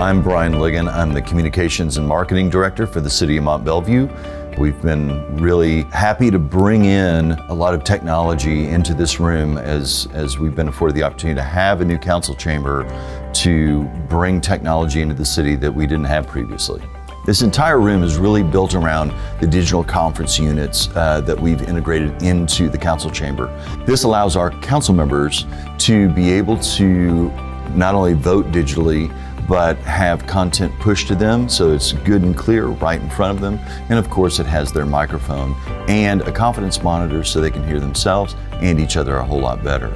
I'm Brian Ligon. I'm the Communications and Marketing Director for the City of Mont Belvieu. We've been really happy to bring in a lot of technology into this room as we've been afforded the opportunity to have a new council chamber to bring technology into the city that we didn't have previously. This entire room is really built around the digital conference units that we've integrated into the council chamber. This allows our council members to be able to not only vote digitally, but have content pushed to them so it's good and clear right in front of them. And of course it has their microphone and a confidence monitor so they can hear themselves and each other a whole lot better.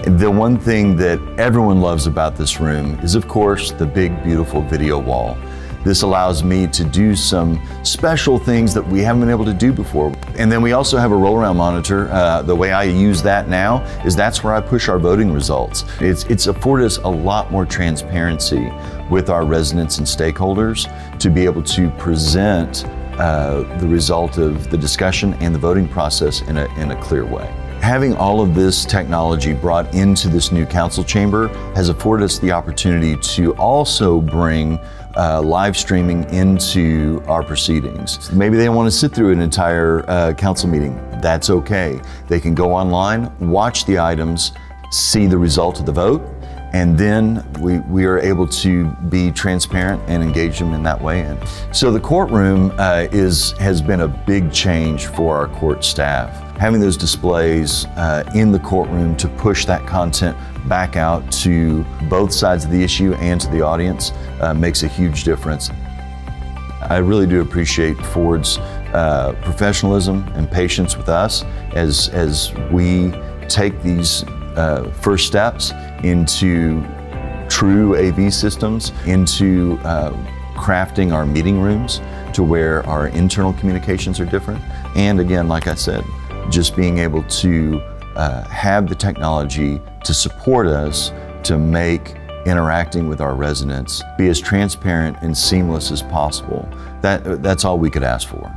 The one thing that everyone loves about this room is of course the big beautiful video wall. This allows me to do some special things that we haven't been able to do before. And then we also have a roll-around monitor. The way I use that now is that's where I push our voting results. It's afforded us a lot more transparency with our residents and stakeholders to be able to present the result of the discussion and the voting process in a clear way. Having all of this technology brought into this new council chamber has afforded us the opportunity to also bring live streaming into our proceedings. Maybe they don't want to sit through an entire council meeting. That's okay. They can go online, watch the items, see the result of the vote, and then we are able to be transparent and engage them in that way. So the courtroom has been a big change for our court staff. Having those displays in the courtroom to push that content back out to both sides of the issue and to the audience makes a huge difference. I really do appreciate Ford's professionalism and patience with us as we take these first steps into true AV systems, into crafting our meeting rooms to where our internal communications are different. And again, like I said, just being able to have the technology to support us to make interacting with our residents be as transparent and seamless as possible. That's all we could ask for.